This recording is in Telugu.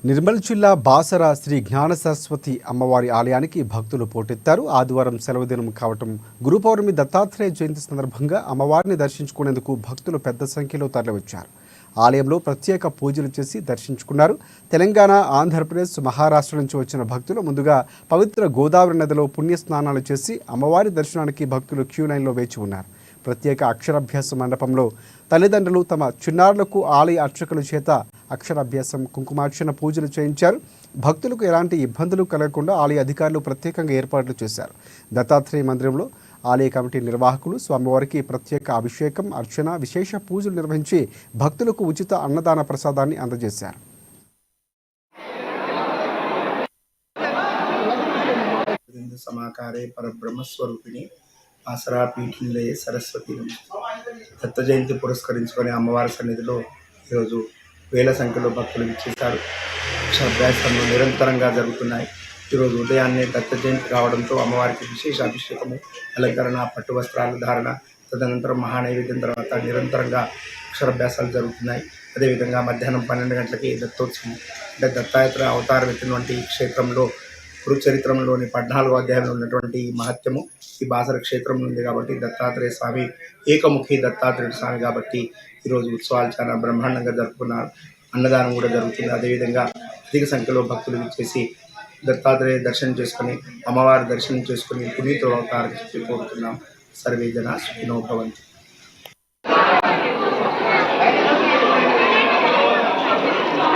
నిర్మల్ జిల్లా బాసర శ్రీ జ్ఞాన సరస్వతి అమ్మవారి ఆలయానికి భక్తులు పోటెత్తారు. ఆదివారం సెలవు దినం కావటం గురు పౌర్ణమి దత్తాత్రేయ జయంతి సందర్భంగా అమ్మవారిని దర్శించుకునేందుకు భక్తులు పెద్ద సంఖ్యలో తరలివచ్చారు. ఆలయంలో ప్రత్యేక పూజలు చేసి దర్శించుకున్నారు. తెలంగాణ, ఆంధ్రప్రదేశ్, మహారాష్ట్ర నుంచి వచ్చిన భక్తులు ముందుగా పవిత్ర గోదావరి నదిలో పుణ్యస్నానాలు చేసి అమ్మవారి దర్శనానికి భక్తులు క్యూ లైన్లో వేచి ఉన్నారు. ప్రత్యేక అక్షరాభ్యాస మండపంలో తల్లిదండ్రులు తమ చిన్నారులకు ఆలయ అర్చకుల చేత అక్షరాభ్యాసం, కుంకుమార్చన పూజలు చేయించారు. భక్తులకు ఎలాంటి ఇబ్బందులు కలగకుండా ఆలయ అధికారులు ప్రత్యేకంగా ఏర్పాట్లు చేశారు. దత్తాత్రేయ మందిరంలో ఆలయ కమిటీ నిర్వాహకులు స్వామివారికి ప్రత్యేక అభిషేకం, అర్చన, విశేష పూజలు నిర్వహించి భక్తులకు ఉచిత అన్నదాన ప్రసాదాన్ని అందజేశారు. సమాకారే పరబ్రహ్మస్వరూపిణి ఆసరా పీఠినిలయ సరస్వతి దత్త జయంతి పురస్కరించుకొని అమ్మవారి సన్నిధిలో ఈరోజు వేల సంఖ్యలో భక్తులు ఇచ్చేశారు. అభ్యాసాలు నిరంతరంగా జరుగుతున్నాయి. ఈరోజు ఉదయాన్నే దత్త జయంతి కావడంతో అమ్మవారికి విశేష అభిషేకము, అలంకరణ, పట్టు వస్త్రాల ధారణ, తదనంతరం మహానైవేద్యం తర్వాత నిరంతరంగా అక్షరాభ్యాసాలు జరుగుతున్నాయి. అదేవిధంగా మధ్యాహ్నం 12 గంటలకి దత్తోత్సవం అంటే దత్తాత్రేయ అవతారం ఎత్తినటువంటి క్షేత్రంలో కురుచరిత్రంలోని 14వ అధ్యాయంలో ఉన్నటువంటి మహత్యము ఈ బాసర క్షేత్రం ఉంది కాబట్టి దత్తాత్రేయ స్వామి ఏకముఖి దత్తాత్రేయ స్వామి కాబట్టి ఈరోజు ఉత్సవాలు చాలా బ్రహ్మాండంగా జరుపుకున్నారు. అన్నదానం కూడా జరుగుతుంది. అదేవిధంగా అధిక సంఖ్యలో భక్తులు విచ్చేసి దత్తాత్రేయ దర్శనం చేసుకుని, అమ్మవారి దర్శనం చేసుకుని పునీతులు అవుతారని చెప్పి కోరుతున్నాం. సర్వే జనా సుఖినో భవంతు.